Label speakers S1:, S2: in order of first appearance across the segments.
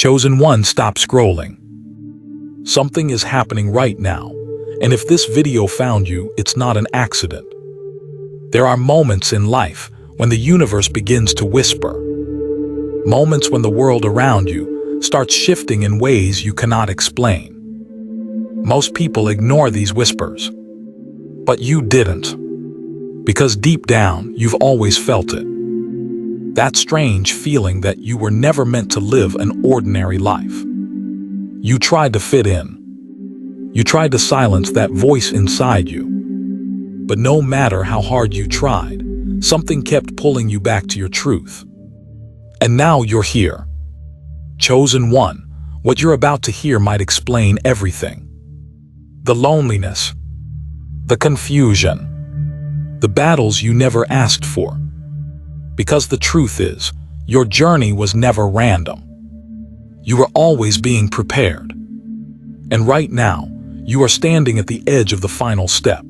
S1: Chosen one, stop scrolling. Something is happening right now, and if this video found you, it's not an accident. There are moments in life when the universe begins to whisper. Moments when the world around you starts shifting in ways you cannot explain. Most people ignore these whispers, but you didn't. Because deep down, you've always felt it. That strange feeling that you were never meant to live an ordinary life. You tried to fit in. You tried to silence that voice inside you. But no matter how hard you tried, something kept pulling you back to your truth. And now you're here. Chosen one, what you're about to hear might explain everything. The loneliness, the confusion, the battles you never asked for. Because the truth is, your journey was never random. You were always being prepared. And right now, you are standing at the edge of the final step.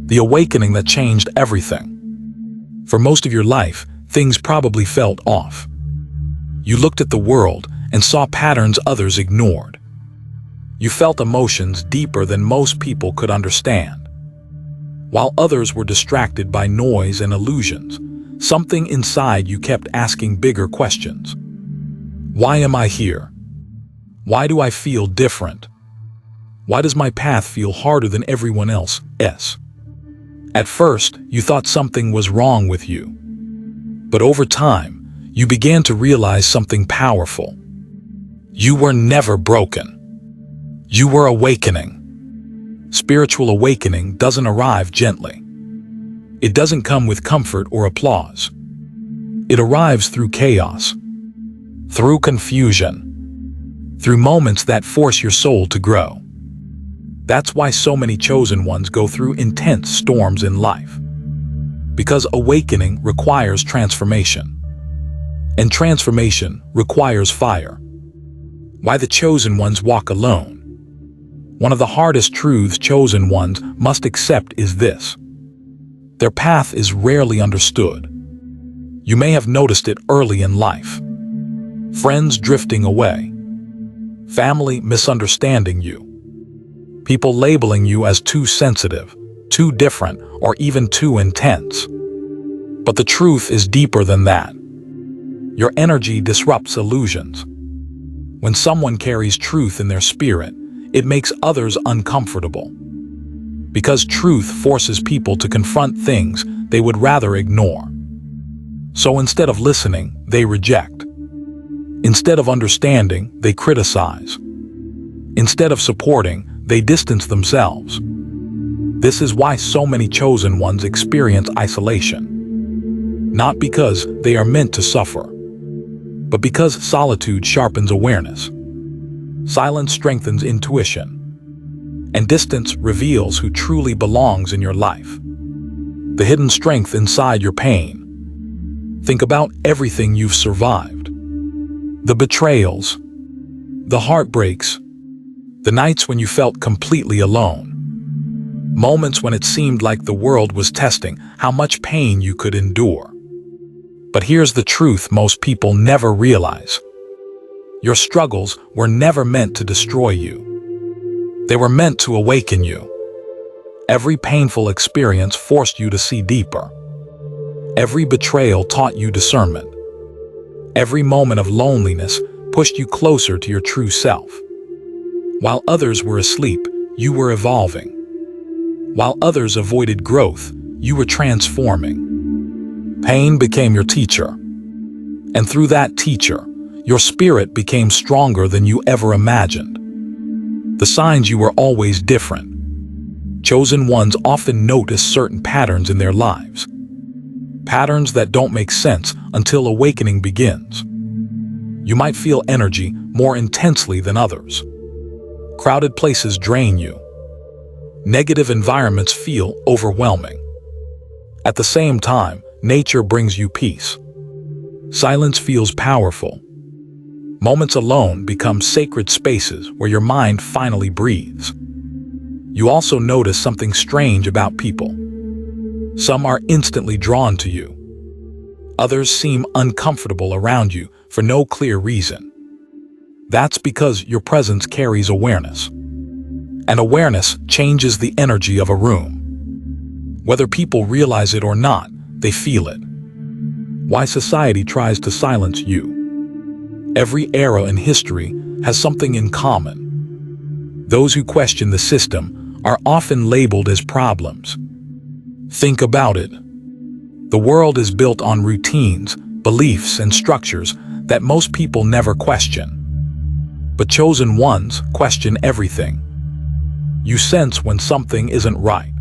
S1: The awakening that changed everything. For most of your life, things probably felt off. You looked at the world and saw patterns others ignored. You felt emotions deeper than most people could understand. While others were distracted by noise and illusions, something inside you kept asking bigger questions. Why am I here? Why do I feel different? Why does my path feel harder than everyone else's? At first, you thought something was wrong with you. But over time, you began to realize something powerful. You were never broken. You were awakening. Spiritual awakening doesn't arrive gently. It doesn't come with comfort or applause. It arrives through chaos, through confusion, through moments that force your soul to grow. That's why so many chosen ones go through intense storms in life. Because awakening requires transformation. And transformation requires fire. Why the chosen ones walk alone. One of the hardest truths chosen ones must accept is this. Their path is rarely understood. You may have noticed it early in life. Friends drifting away. Family misunderstanding you. People labeling you as too sensitive, too different, or even too intense. But the truth is deeper than that. Your energy disrupts illusions. When someone carries truth in their spirit, it makes others uncomfortable. Because truth forces people to confront things they would rather ignore. So instead of listening, they reject. Instead of understanding, they criticize. Instead of supporting, they distance themselves. This is why so many chosen ones experience isolation. Not because they are meant to suffer, but because solitude sharpens awareness. Silence strengthens intuition. And distance reveals who truly belongs in your life. The hidden strength inside your pain. Think about everything you've survived. The betrayals, the heartbreaks, the nights when you felt completely alone. Moments when it seemed like the world was testing how much pain you could endure. But here's the truth most people never realize. Your struggles were never meant to destroy you. They were meant to awaken you. Every painful experience forced you to see deeper. Every betrayal taught you discernment. Every moment of loneliness pushed you closer to your true self. While others were asleep, you were evolving. While others avoided growth, you were transforming. Pain became your teacher. And through that teacher, your spirit became stronger than you ever imagined. The signs you were always different. Chosen ones often notice certain patterns in their lives. Patterns that don't make sense until awakening begins. You might feel energy more intensely than others. Crowded places drain you. Negative environments feel overwhelming. At the same time, nature brings you peace. Silence feels powerful. Moments alone become sacred spaces where your mind finally breathes. You also notice something strange about people. Some are instantly drawn to you. Others seem uncomfortable around you for no clear reason. That's because your presence carries awareness. And awareness changes the energy of a room. Whether people realize it or not, they feel it. Why society tries to silence you. Every era in history has something in common. Those who question the system are often labeled as problems. Think about it. The world is built on routines, beliefs, and structures that most people never question. But chosen ones question everything. You sense when something isn't right.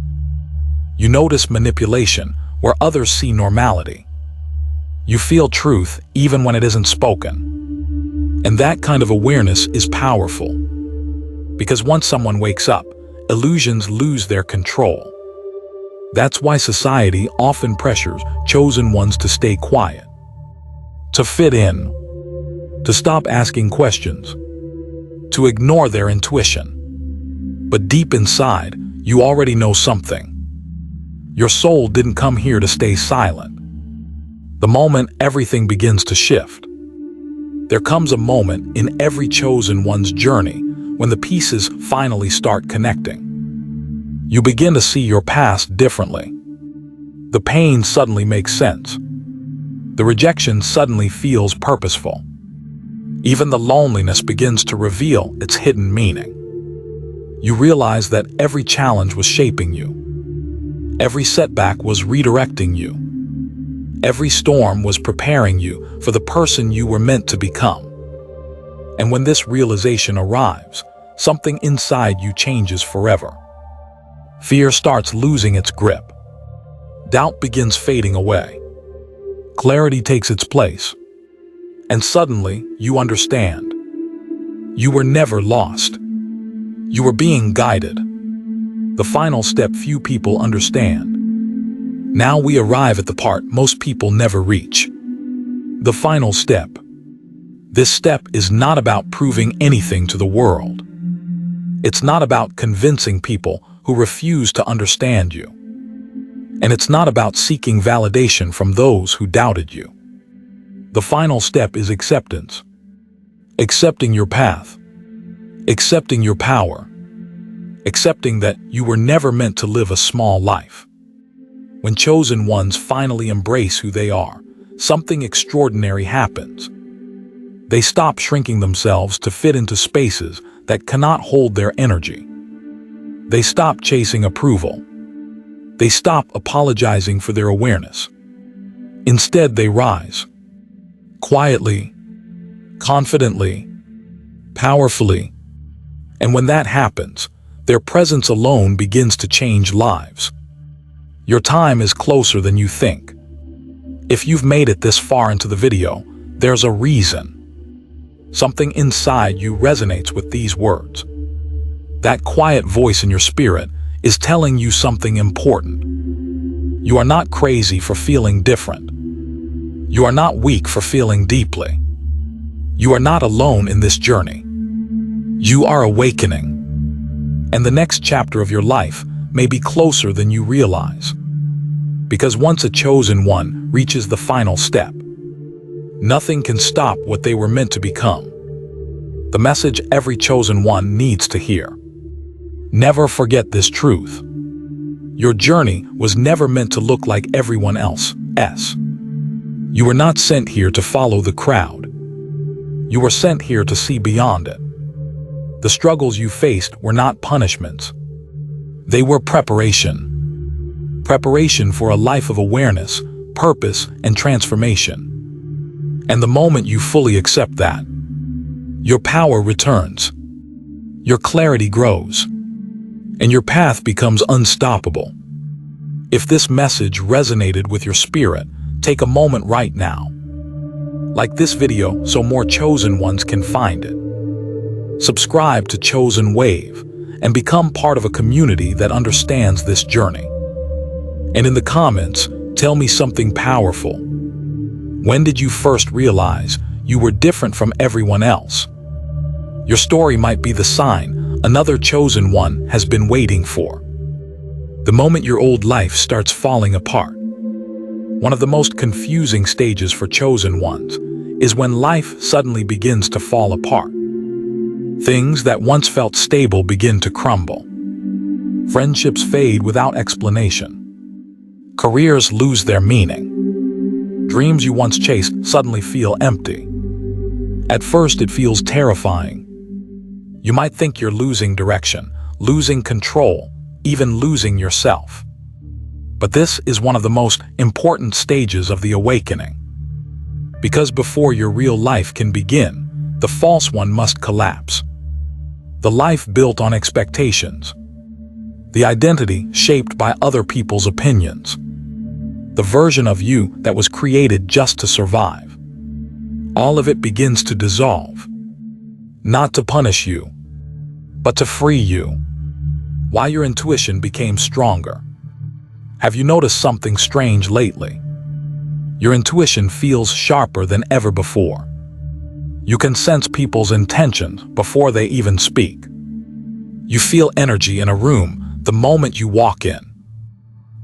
S1: You notice manipulation where others see normality. You feel truth even when it isn't spoken. And that kind of awareness is powerful. Because once someone wakes up, illusions lose their control. That's why society often pressures chosen ones to stay quiet, to fit in, to stop asking questions, to ignore their intuition. But deep inside, you already know something. Your soul didn't come here to stay silent. The moment everything begins to shift, there comes a moment in every chosen one's journey when the pieces finally start connecting. You begin to see your past differently. The pain suddenly makes sense. The rejection suddenly feels purposeful. Even the loneliness begins to reveal its hidden meaning. You realize that every challenge was shaping you. Every setback was redirecting you. Every storm was preparing you for the person you were meant to become. And when this realization arrives, something inside you changes forever. Fear starts losing its grip. Doubt begins fading away. Clarity takes its place. And suddenly, you understand. You were never lost. You were being guided. The final step few people understand. Now we arrive at the part most people never reach. The final step. This step is not about proving anything to the world. It's not about convincing people who refuse to understand you. And it's not about seeking validation from those who doubted you. The final step is acceptance. Accepting your path. Accepting your power. Accepting that you were never meant to live a small life. When chosen ones finally embrace who they are, something extraordinary happens. They stop shrinking themselves to fit into spaces that cannot hold their energy. They stop chasing approval. They stop apologizing for their awareness. Instead, they rise. Quietly, confidently, powerfully. And when that happens, their presence alone begins to change lives. Your time is closer than you think. If you've made it this far into the video, there's a reason. Something inside you resonates with these words. That quiet voice in your spirit is telling you something important. You are not crazy for feeling different. You are not weak for feeling deeply. You are not alone in this journey. You are awakening. And the next chapter of your life may be closer than you realize. Because once a chosen one reaches the final step, nothing can stop what they were meant to become. The message every chosen one needs to hear. Never forget this truth. Your journey was never meant to look like everyone else's. You were not sent here to follow the crowd. You were sent here to see beyond it. The struggles you faced were not punishments. They were preparation. Preparation for a life of awareness, purpose, and transformation. And the moment you fully accept that, your power returns. Your clarity grows. And your path becomes unstoppable. If this message resonated with your spirit, take a moment right now. Like this video so more chosen ones can find it. Subscribe to Chosen Wave and become part of a community that understands this journey. And in the comments, tell me something powerful. When did you first realize you were different from everyone else? Your story might be the sign another chosen one has been waiting for. The moment your old life starts falling apart. One of the most confusing stages for chosen ones is when life suddenly begins to fall apart. Things that once felt stable begin to crumble. Friendships fade without explanation. Careers lose their meaning. Dreams you once chased suddenly feel empty. At first, it feels terrifying. You might think you're losing direction, losing control, even losing yourself. But this is one of the most important stages of the awakening. Because before your real life can begin, the false one must collapse. The life built on expectations. The identity shaped by other people's opinions. The version of you that was created just to survive. All of it begins to dissolve. Not to punish you, but to free you. Why your intuition became stronger. Have you noticed something strange lately? Your intuition feels sharper than ever before. You can sense people's intentions before they even speak. You feel energy in a room the moment you walk in.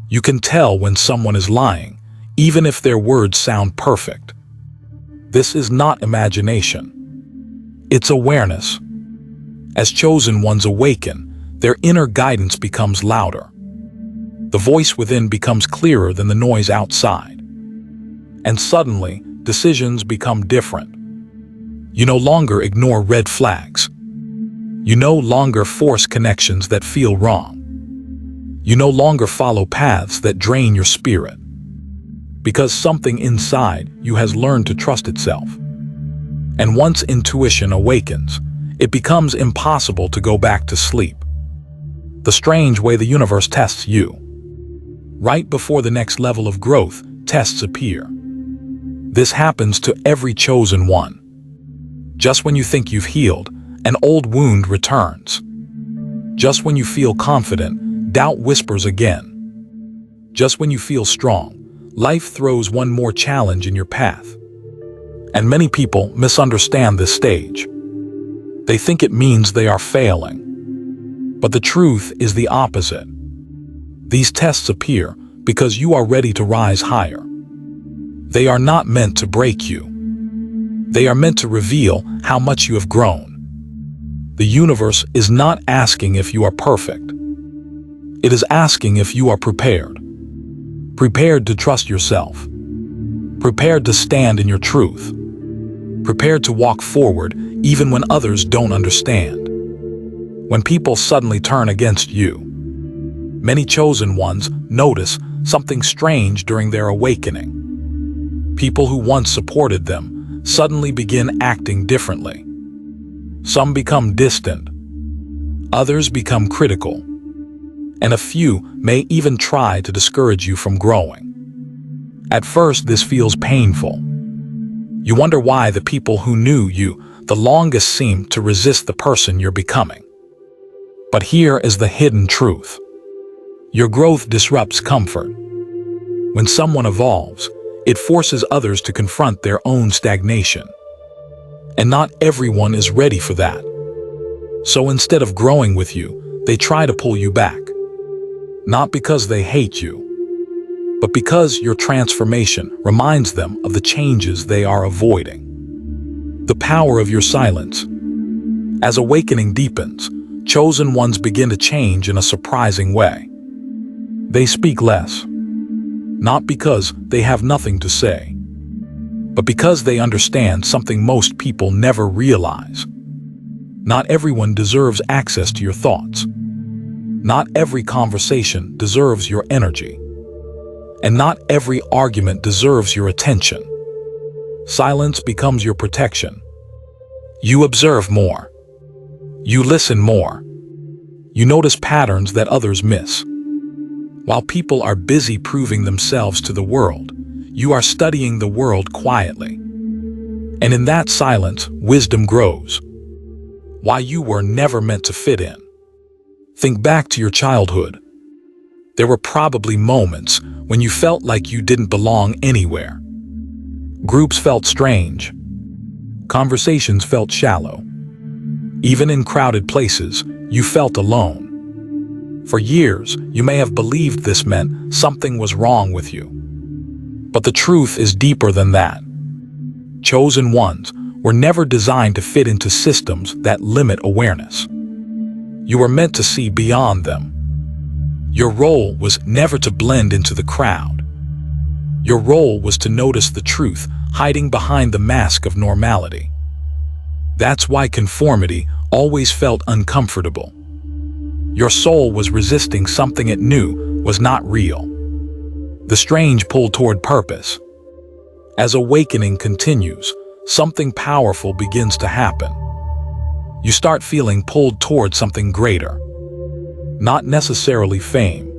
S1: You can tell when someone is lying, even if their words sound perfect. This is not imagination. It's awareness. As chosen ones awaken, their inner guidance becomes louder. The voice within becomes clearer than the noise outside. And suddenly, decisions become different. You no longer ignore red flags. You no longer force connections that feel wrong. You no longer follow paths that drain your spirit. Because something inside you has learned to trust itself. And once intuition awakens, it becomes impossible to go back to sleep. The strange way the universe tests you. Right before the next level of growth, tests appear. This happens to every chosen one. Just when you think you've healed, an old wound returns. Just when you feel confident, doubt whispers again. Just when you feel strong, life throws one more challenge in your path. And many people misunderstand this stage. They think it means they are failing. But the truth is the opposite. These tests appear because you are ready to rise higher. They are not meant to break you. They are meant to reveal how much you have grown. The universe is not asking if you are perfect. It is asking if you are prepared. Prepared to trust yourself. Prepared to stand in your truth. Prepared to walk forward even when others don't understand. When people suddenly turn against you, many chosen ones notice something strange during their awakening. People who once supported them suddenly begin acting differently. Some become distant. Others become critical. And a few may even try to discourage you from growing. At first, this feels painful. You wonder why the people who knew you the longest seem to resist the person you're becoming. But here is the hidden truth. Your growth disrupts comfort. When someone evolves, it forces others to confront their own stagnation. And not everyone is ready for that. So instead of growing with you, they try to pull you back. Not because they hate you, but because your transformation reminds them of the changes they are avoiding. The power of your silence. As awakening deepens, chosen ones begin to change in a surprising way. They speak less, not because they have nothing to say, but because they understand something most people never realize. Not everyone deserves access to your thoughts. Not every conversation deserves your energy. And not every argument deserves your attention. Silence becomes your protection. You observe more. You listen more. You notice patterns that others miss. While people are busy proving themselves to the world, you are studying the world quietly. And in that silence, wisdom grows. Why you were never meant to fit in. Think back to your childhood. There were probably moments when you felt like you didn't belong anywhere. Groups felt strange. Conversations felt shallow. Even in crowded places, you felt alone. For years, you may have believed this meant something was wrong with you. But the truth is deeper than that. Chosen ones were never designed to fit into systems that limit awareness. You were meant to see beyond them. Your role was never to blend into the crowd. Your role was to notice the truth hiding behind the mask of normality. That's why conformity always felt uncomfortable. Your soul was resisting something it knew was not real. The strange pull toward purpose. As awakening continues, something powerful begins to happen. You start feeling pulled toward something greater. Not necessarily fame,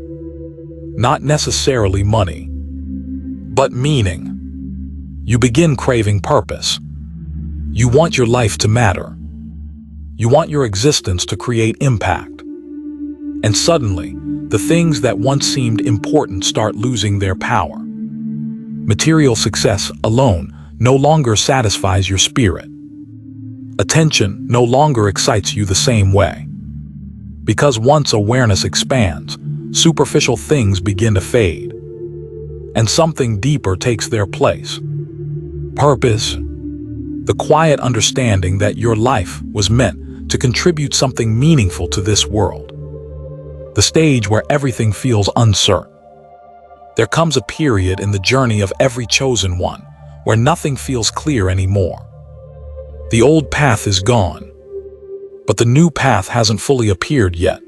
S1: not necessarily money, but meaning. You begin craving purpose. You want your life to matter. You want your existence to create impact. And suddenly, the things that once seemed important start losing their power. Material success alone no longer satisfies your spirit. Attention no longer excites you the same way. Because once awareness expands, superficial things begin to fade, and something deeper takes their place. Purpose, the quiet understanding that your life was meant to contribute something meaningful to this world. The stage where everything feels uncertain. There comes a period in the journey of every chosen one where nothing feels clear anymore. The old path is gone, but the new path hasn't fully appeared yet.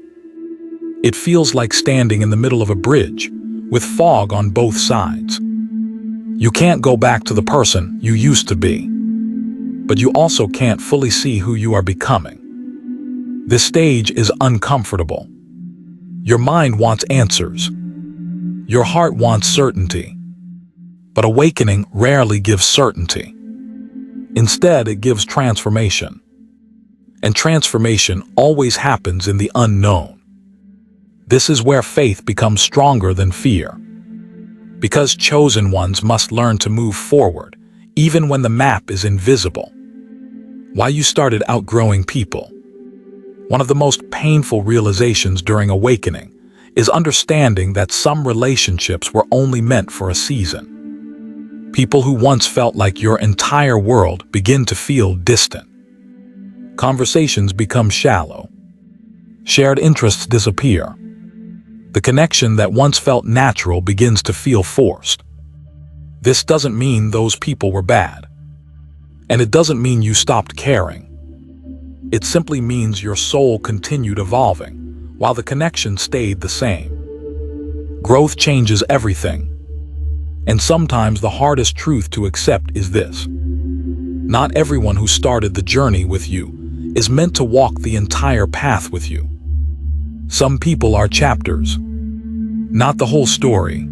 S1: It feels like standing in the middle of a bridge with fog on both sides. You can't go back to the person you used to be, but you also can't fully see who you are becoming. This stage is uncomfortable. Your mind wants answers. Your heart wants certainty. But awakening rarely gives certainty. Instead, it gives transformation. And transformation always happens in the unknown. This is where faith becomes stronger than fear. Because chosen ones must learn to move forward, even when the map is invisible. Why you started outgrowing people. One of the most painful realizations during awakening is understanding that some relationships were only meant for a season. People who once felt like your entire world begin to feel distant. Conversations become shallow. Shared interests disappear. The connection that once felt natural begins to feel forced. This doesn't mean those people were bad. And it doesn't mean you stopped caring. It simply means your soul continued evolving, while the connection stayed the same. Growth changes everything. And sometimes the hardest truth to accept is this. Not everyone who started the journey with you is meant to walk the entire path with you. Some people are chapters, not the whole story.